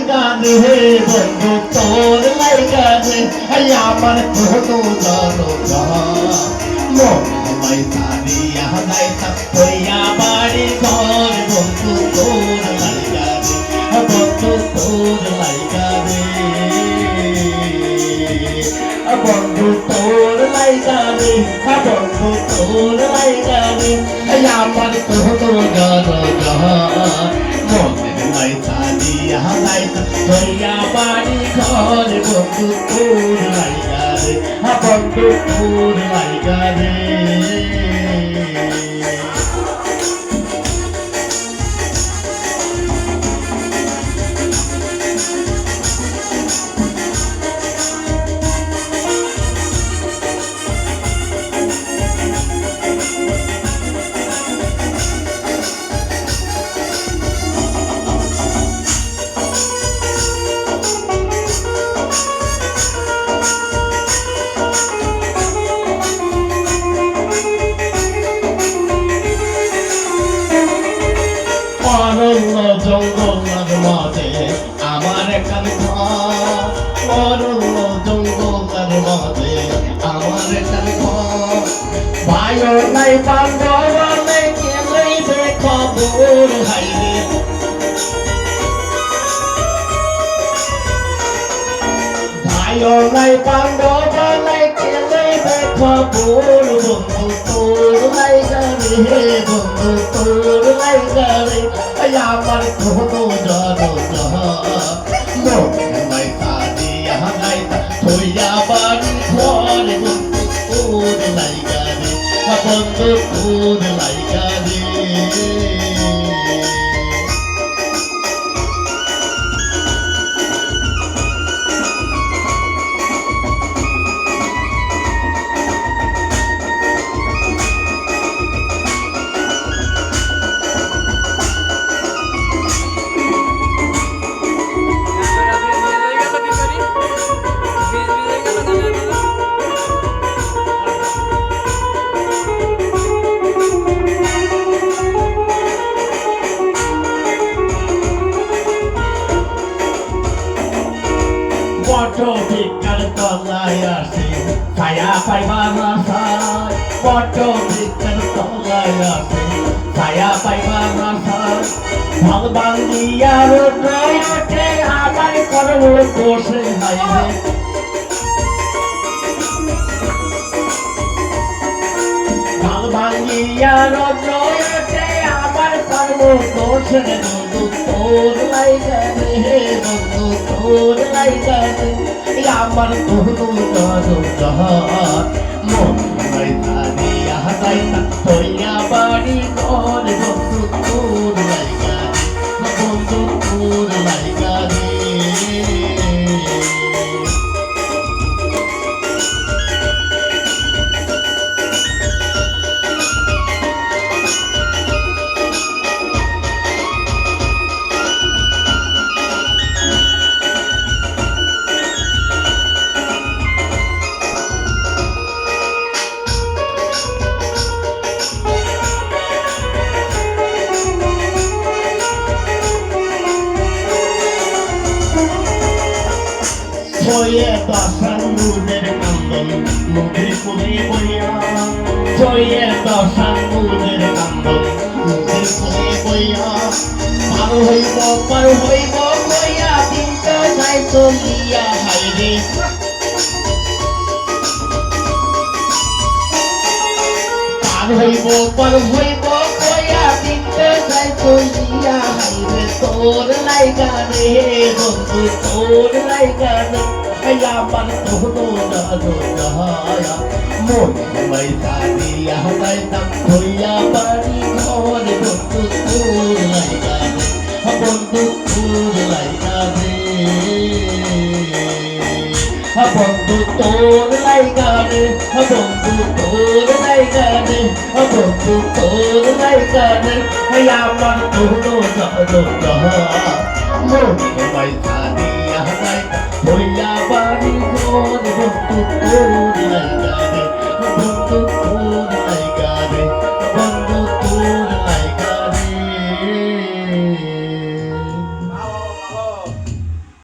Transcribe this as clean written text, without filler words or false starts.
লাইগা রে বন্ধু তোর লাইগা রে আমার কোনো মনে সারিয়া যাইতা হইয়া বাড়ি ঘর বন্ধু তোর লাইগা রে বন্ধু তোর লাইগা রে বন্ধু তোর লাইগা রে বন্ধু তোর লাইগা রে আমার কোনো মনে সারিয়া যাইতা হইয়া বাড়ি ঘর বন্ধু তোর লাইগা রে বন্ধু তোর লাইগা রে অরণ্য জঙ্গলের মাঝে আমার একখান ঘর অরণ্য জঙ্গলের মাঝে আমার একখান ঘর ভাইও নাই বান্ধব নাই কেলেই খবর হাইরে ভাইও নাই বান্ধব নাই কেলেই খবর বন্ধু তোর লাইগা রে বন্ধু তোর লাইগা রে আমার কোনো মনে সারিয়া যাইতা হইয়া বাড়ি ঘর বন্ধু তোর লাইগা রে বন্ধু তোর লাইগা রে বট ভিক্ষার তলায় আসে ছায়া পাইবার আশায় বট ভিক্ষার তলায় আসে ছায়া পাইবার আশায় ভাল বান্দিয়া রোদ্রয় ওঠে আমার কর্ম বসে হাইরে ভাল বান্দিয়া রোদ্রয় ওঠে আমার কর্ম বসে বন্ধু তোর লাইগা রে বন্ধু তোর লাইগা রে আমার কোনো মনে সারিয়া যাইতা হইয়া বাড়ি ঘর বন্ধু তোর লাইগা রে বন্ধু তোর লাইগা রে ছয়ে দশান মুদের কান্দন মুখে কুলে বইয়া ছয়ে দশান মুদের কান্দন মুখে কুলে বইয়া পার হইব বইয়া দিনটা যাই চলিয়া হাইরে পার হইব বইয়া দিনটা যাই চলিয়া হাইরে তোর লাইগা রে বন্ধু তোর লাইগা রে আমার কোনো মনে সারিয়া যাইতা হইয়া বাড়ি ঘর বন্ধু তোর লাইগা রে বন্ধু তোর লাইগা রে বন্ধু তোর লাইগা রে বন্ধু তোর লাইগা রে বন্ধু তোর লাইগা রে আমার কোনো মনে সারিয়া যাইতা